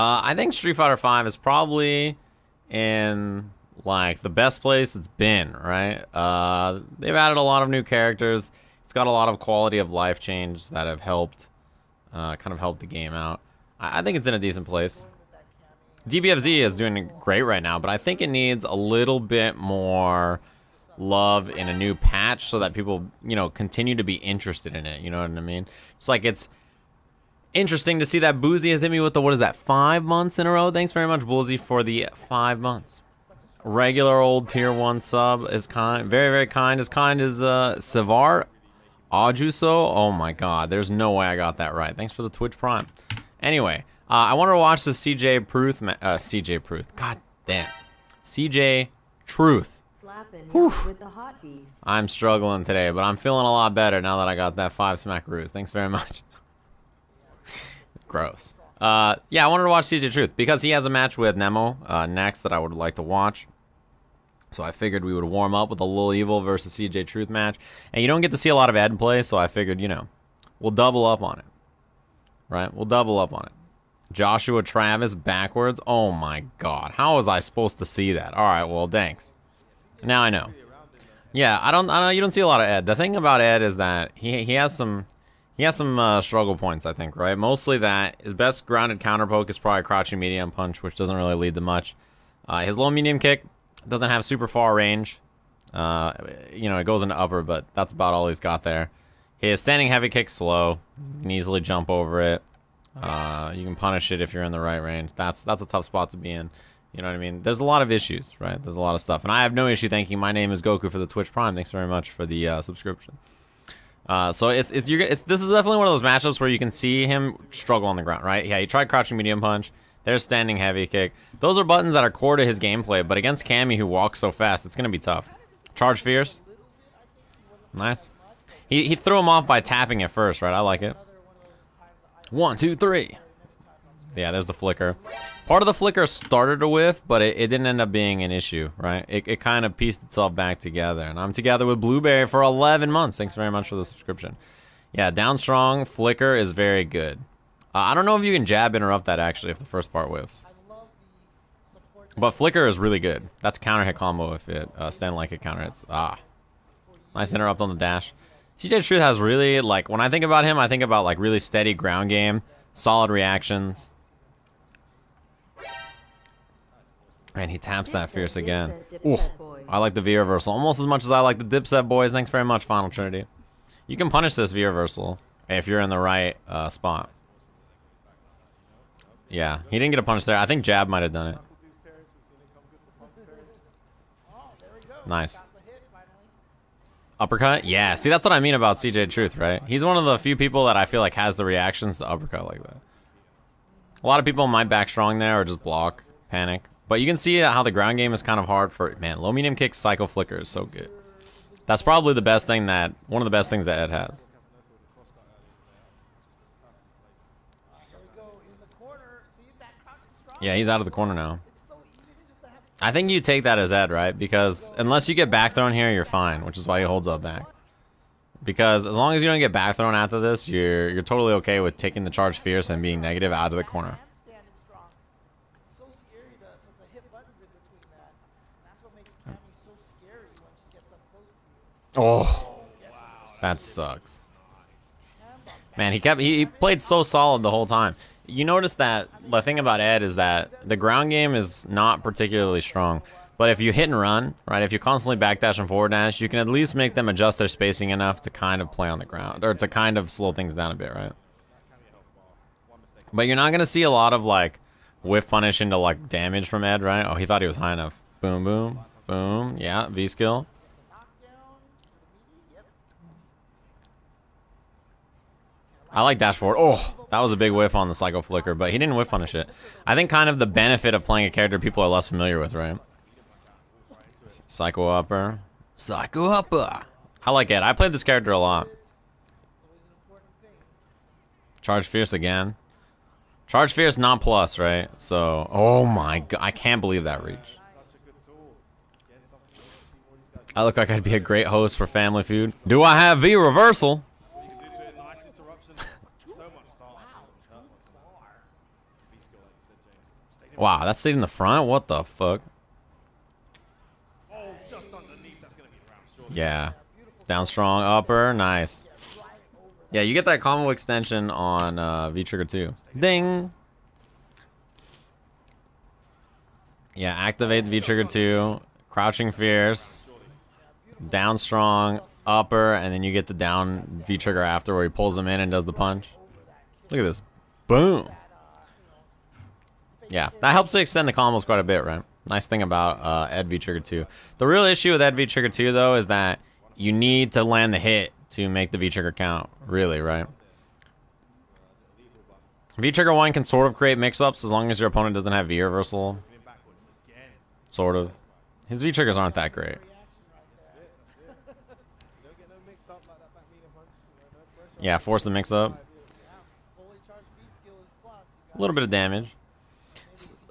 I think Street Fighter V is probably in like the best place it's been, right? They've added a lot of new characters. It's got a lot of quality of life change that have helped, kind of helped the game out. I think it's in a decent place. DBFZ is doing great right now, but I think it needs a little bit more love in a new patch so that people, you know, continue to be interested in it. You know what I mean? It's like it's interesting to see that Boozy has hit me with the, what is that, 5 months in a row? Thanks very much, Boozy, for the 5 months. Regular old tier 1 sub is kind, very, very kind. As kind as Savar Ajuso. Oh my god, there's no way I got that right. Thanks for the Twitch Prime. Anyway, I wanted to watch the CJ Pruth, god damn. CJ Truth. With the hot beef. I'm struggling today, but I'm feeling a lot better now that I got that 5 smackaroos. Thanks very much. Gross. Yeah, I wanted to watch CJ Truth because he has a match with Nemo next that I would like to watch. So I figured we would warm up with a Lil Evil versus CJ Truth match. And you don't get to see a lot of Ed play, so I figured, you know, we'll double up on it. Right? We'll double up on it. Joshua Travis backwards. Oh my god. How was I supposed to see that? Alright, well, thanks. Now I know. Yeah, I don't know, you don't see a lot of Ed. The thing about Ed is that he has some struggle points, I think, right? Mostly that his best grounded counter poke is probably crouching medium punch, which doesn't really lead to much. His low medium kick doesn't have super far range. You know, it goes into upper, but that's about all he's got there. His standing heavy kick's slow. You can easily jump over it. You can punish it if you're in the right range. That's a tough spot to be in. You know what I mean? There's a lot of issues, right? There's a lot of stuff. And I have no issue thanking My Name is Goku for the Twitch Prime. Thanks very much for the subscription. So this is definitely one of those matchups where you can see him struggle on the ground, right? Yeah, he tried crouching medium punch. There's standing heavy kick. Those are buttons that are core to his gameplay, but against Cammy, who walks so fast, it's gonna be tough. Charge fierce. Nice. He threw him off by tapping it first, right? I like it. 1, 2, 3. Yeah, there's the flicker. Part of the flicker started a whiff, but it didn't end up being an issue, right? It kind of pieced itself back together. And I'm together with Blueberry for 11 months. Thanks very much for the subscription. Yeah, down strong, flicker is very good. I don't know if you can jab interrupt that, actually, if the first part whiffs. But flicker is really good. That's counter hit combo if it stand like it counter hits. Nice interrupt on the dash. CJ Truth has really, like, when I think about him, I think about, like, really steady ground game, solid reactions. And he taps that fierce again. Ooh, I like the V reversal almost as much as I like the Dipset boys. Thanks very much, Final Trinity. You can punish this V reversal if you're in the right spot. Yeah, he didn't get a punish there. I think jab might have done it. Nice. Uppercut? Yeah, see, that's what I mean about CJ Truth, right? He's one of the few people that I feel like has the reactions to uppercut like that. A lot of people might back strong there or just block, panic. But you can see how the ground game is kind of hard for, man, low medium kick psycho flicker is so good. That's probably the best thing that, one of the best things that Ed has. Yeah, he's out of the corner now. I think you take that as Ed, right? Because unless you get back thrown here, you're fine, which is why he holds up back. Because as long as you don't get back thrown after this, you're totally okay with taking the charge fierce and being negative out of the corner. Oh, that sucks. Man, he played so solid the whole time. You notice that the thing about Ed is that the ground game is not particularly strong. But if you hit and run, right, if you constantly backdash and forward dash, you can at least make them adjust their spacing enough to kind of play on the ground, or to kind of slow things down a bit, right? But you're not going to see a lot of, like, whiff punish into, like, damage from Ed, right? Oh, he thought he was high enough. Boom, boom, boom. Yeah, V-skill. I like dash forward. Oh, that was a big whiff on the Psycho Flicker, but he didn't whiff punish it. I think kind of the benefit of playing a character people are less familiar with, right? Psycho Upper. Psycho Upper. I like it. I played this character a lot. Charge Fierce again. Charge Fierce not plus, right? So, oh my god. I can't believe that reach. I look like I'd be a great host for Family Feud. Do I have V reversal? Wow, that stayed in the front? What the fuck? Yeah. Down strong, upper, nice. Yeah, you get that combo extension on V-Trigger 2. Ding! Yeah, activate the V-Trigger 2. Crouching fierce. Down strong, upper, and then you get the down V-Trigger after where he pulls him in and does the punch. Look at this. Boom! Yeah, that helps to extend the combos quite a bit, right? Nice thing about Ed V-Trigger 2. The real issue with Ed V-Trigger 2, though, is that you need to land the hit to make the V-Trigger count. Really, right? V-Trigger 1 can sort of create mix-ups as long as your opponent doesn't have V-Reversal. Sort of. His V-Triggers aren't that great. Yeah, force the mix-up. A little bit of damage.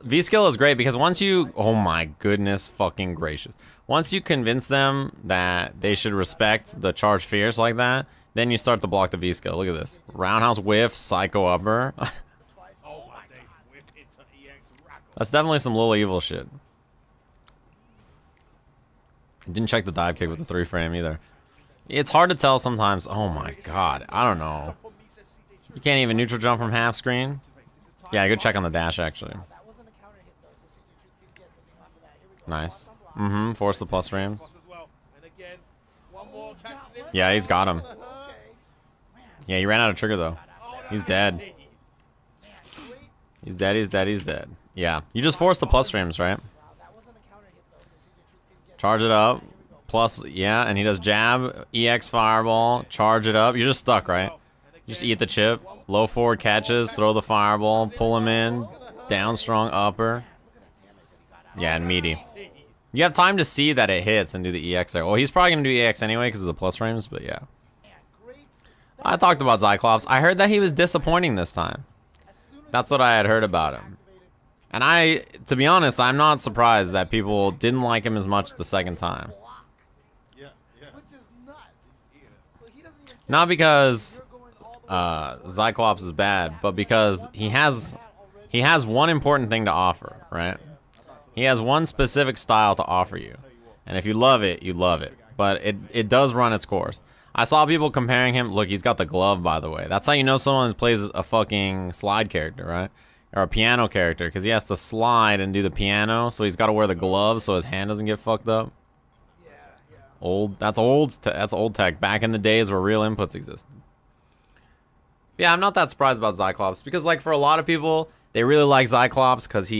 V-Skill is great because once you... Oh my goodness fucking gracious. Once you convince them that they should respect the charge fierce like that, then you start to block the V-Skill. Look at this. Roundhouse whiff, psycho upper. That's definitely some Lil Evil shit. Didn't check the dive kick with the 3-frame either. It's hard to tell sometimes. Oh my god. I don't know. You can't even neutral jump from half screen. Yeah, good check on the dash actually. Nice. Force the plus frames. Yeah, he's got him. Yeah, he ran out of trigger though. He's dead. He's dead, he's dead, he's dead. Yeah, you just force the plus frames, right? Charge it up. Plus, yeah, and he does jab, EX fireball, charge it up. You're just stuck, right? Just eat the chip. Low forward catches, throw the fireball, pull him in. Down strong upper. Yeah, and meaty. You have time to see that it hits and do the EX there. Well, he's probably going to do EX anyway because of the plus frames, but yeah. I talked about Cyclops. I heard that he was disappointing this time. That's what I had heard about him. And to be honest, I'm not surprised that people didn't like him as much the second time. Not because Cyclops is bad, but because he has one important thing to offer, right? He has one specific style to offer you. And if you love it, you love it. But it does run its course. I saw people comparing him. Look, he's got the glove, by the way. That's how you know someone plays a fucking slide character, right? Or a piano character, because he has to slide and do the piano, so he's got to wear the gloves so his hand doesn't get fucked up. That's old tech. Back in the days where real inputs existed. Yeah, I'm not that surprised about Cyclops because, like, for a lot of people, they really like Cyclops because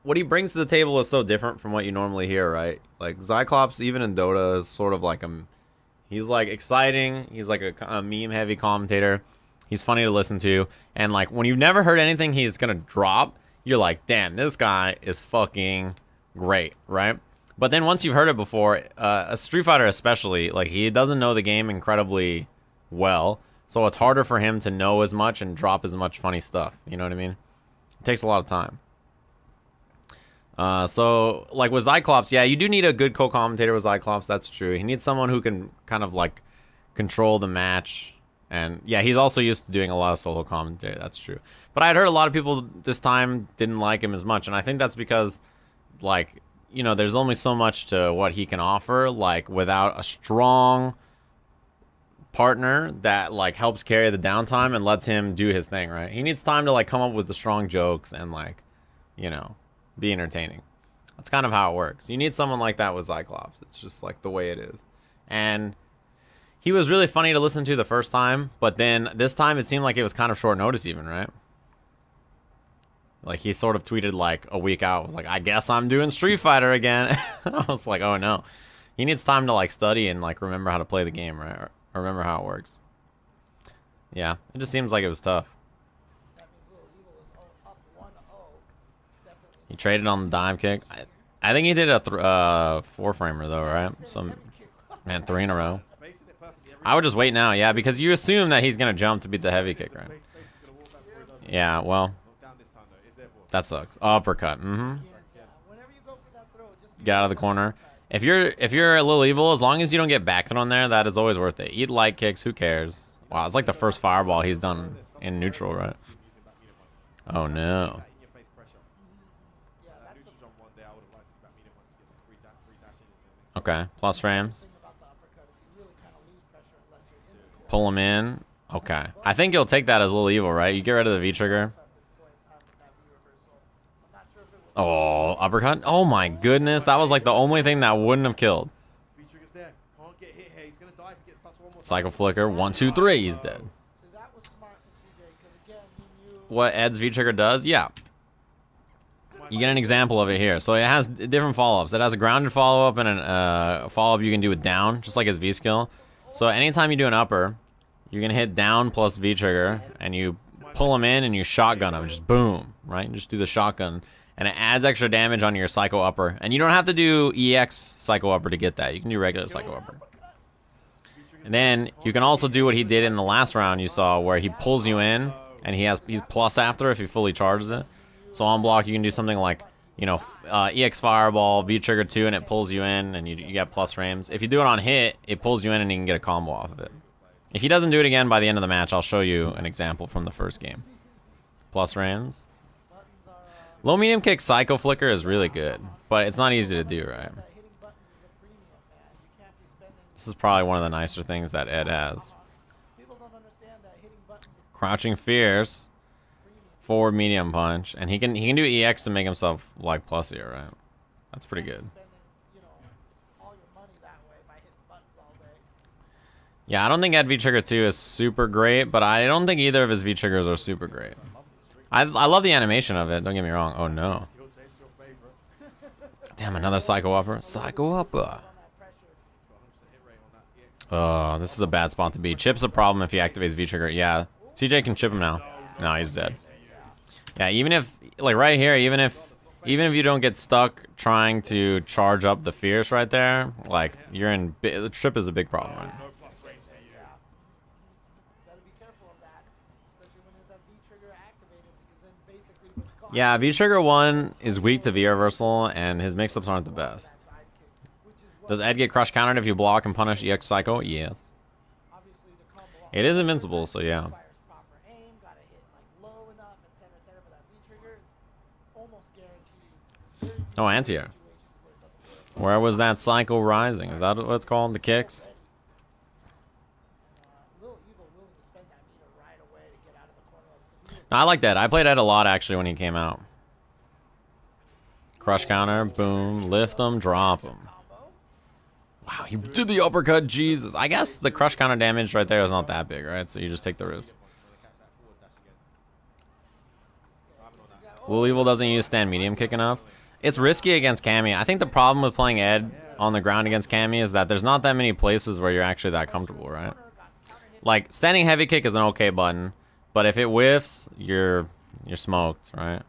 what he brings to the table is so different from what you normally hear, right? Like Cyclops, even in Dota, is sort of like he's like exciting. He's like a meme-heavy commentator. He's funny to listen to, and like when you've never heard anything he's gonna drop, you're like, damn, this guy is fucking great, right? But then once you've heard it before, a Street Fighter especially, like he doesn't know the game incredibly well, so it's harder for him to know as much and drop as much funny stuff. You know what I mean? It takes a lot of time. So like with Cyclops, yeah, you do need a good co-commentator with Cyclops. That's true. He needs someone who can kind of like control the match. And yeah, he's also used to doing a lot of solo commentary. That's true. But I'd heard a lot of people this time didn't like him as much. And I think that's because, like, you know, there's only so much to what he can offer. Like, without a strong partner that, like, helps carry the downtime and lets him do his thing, right? He needs time to, like, come up with the strong jokes and, like, you know, be entertaining. That's kind of how it works. You need someone like that with Cyclops. It's just, like, the way it is. And he was really funny to listen to the first time, but then this time it seemed like it was kind of short notice even, right? Like he sort of tweeted like a week out, was like, I guess I'm doing Street Fighter again. I was like, oh no. He needs time to like study and like remember how to play the game, right? Or remember how it works. Yeah, it just seems like it was tough. He traded on the dive kick. I think he did a 4-framer though, right? Man, 3 in a row. I would just wait now, yeah, because you assume that he's going to jump to beat the heavy kick, right? Yeah, well, that sucks. Uppercut, Get out of the corner. If you're a little evil, as long as you don't get back thrown there, that is always worth it. Eat light kicks, who cares? Wow, it's like the first fireball he's done in neutral, right? Oh, no. Okay, plus frames. Pull him in. Okay. I think you'll take that as Little Evil, right? You get rid of the V-trigger. Oh, uppercut. Oh my goodness. That was like the only thing that wouldn't have killed. Cycle flicker. 1, 2, 3. He's dead. What Ed's V-trigger does? Yeah. You get an example of it here. So it has different follow-ups. It has a grounded follow-up and a follow-up you can do with down, just like his V-skill. So anytime you do an upper, you're going to hit down plus V-trigger, and you pull him in and you shotgun him. Just boom, right? Just do the shotgun. And it adds extra damage on your Psycho Upper. And you don't have to do EX Psycho Upper to get that. You can do regular Psycho Upper. And then you can also do what he did in the last round you saw, where he pulls you in, and he's plus after if he fully charges it. So on block, you can do something like, you know, EX Fireball, V-trigger 2, and it pulls you in, and you get plus frames. If you do it on hit, it pulls you in, and you can get a combo off of it. If he doesn't do it again by the end of the match, I'll show you an example from the first game. Plus frames. Low medium kick Psycho Flicker is really good, but it's not easy to do, right? This is probably one of the nicer things that Ed has. Crouching Fierce. Forward medium punch, and he can do EX to make himself like plusier, right? That's pretty good. Yeah, I don't think Ed V-trigger 2 is super great, but I don't think either of his V-triggers are super great. I love the animation of it, don't get me wrong. Oh no. Damn, another Psycho Upper. Psycho Upper. Oh, this is a bad spot to be. Chip's a problem if he activates V-trigger. Yeah, CJ can chip him now. No, he's dead. Yeah, even if, like right here, even if you don't get stuck trying to charge up the Fierce right there, like you're in, the trip is a big problem, right? Yeah, V-trigger 1 is weak to V-reversal, and his mix-ups aren't the best. Does Ed get crush countered if you block and punish EX Psycho? Yes. It is invincible, so yeah. Oh, anti-air. Where was that Psycho Rising? Is that what it's called? The kicks? No, I like that. I played Ed a lot, actually, when he came out. Crush counter, boom, lift him, drop him. Wow, he did the uppercut, Jesus. I guess the crush counter damage right there is not that big, right? So you just take the risk. Little Evil doesn't use stand medium kick enough. It's risky against Cammy. I think the problem with playing Ed on the ground against Cammy is that there's not that many places where you're actually that comfortable, right? Like, standing heavy kick is an okay button, but if it whiffs, you're smoked, right?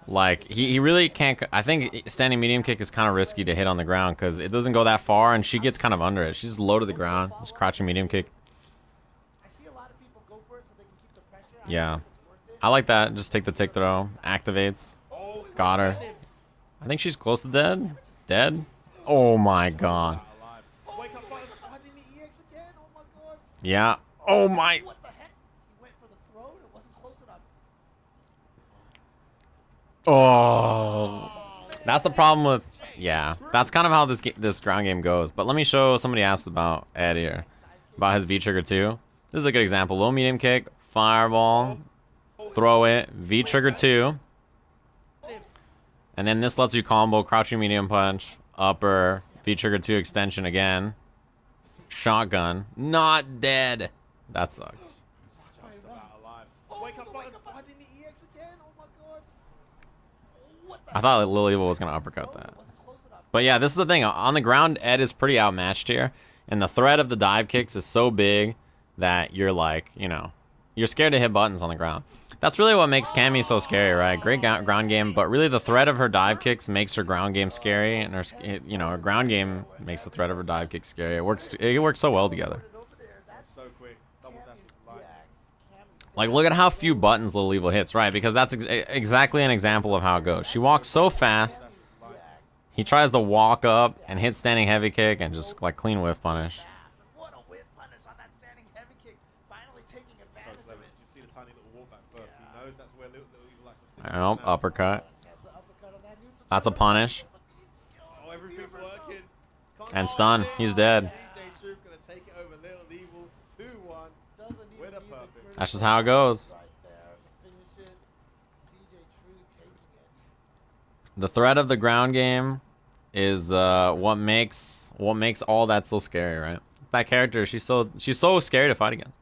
Like, he really can't... I think standing medium kick is kind of risky to hit on the ground because it doesn't go that far, and she gets kind of under it. She's low to the ground. Just crouching medium kick. Yeah. I like that. Just take the tick throw. Activates. Got her. I think she's close to dead. Dead? Oh my god. Yeah. Oh my... Oh, that's the problem with, yeah, that's kind of how this ground game goes. But let me show, somebody asked about Ed here, about his V-trigger 2. This is a good example. Low medium kick, fireball, throw it, V-trigger 2. And then this lets you combo crouching medium punch, upper, V-trigger 2 extension again, shotgun, not dead. That sucks. I thought Little Evil was going to uppercut that. But yeah, this is the thing. On the ground, Ed is pretty outmatched here. And the threat of the dive kicks is so big that you're like, you know, you're scared to hit buttons on the ground. That's really what makes Cammy so scary, right? Great ground game, but really the threat of her dive kicks makes her ground game scary. And her, you know, her ground game makes the threat of her dive kicks scary. It works so well together. Like, look at how few buttons Little Evil hits, right? Because that's exactly an example of how it goes. She walks so fast. He tries to walk up and hit standing heavy kick and just, like, clean whiff punish. I don't know, uppercut. That's a punish. everything's working. And stun. He's dead. CJ Truth gonna take it over Little Evil 2-1 with a perfect. That's just how it goes. The threat of the ground game is what makes all that so scary, right? That character, she's so scary to fight against.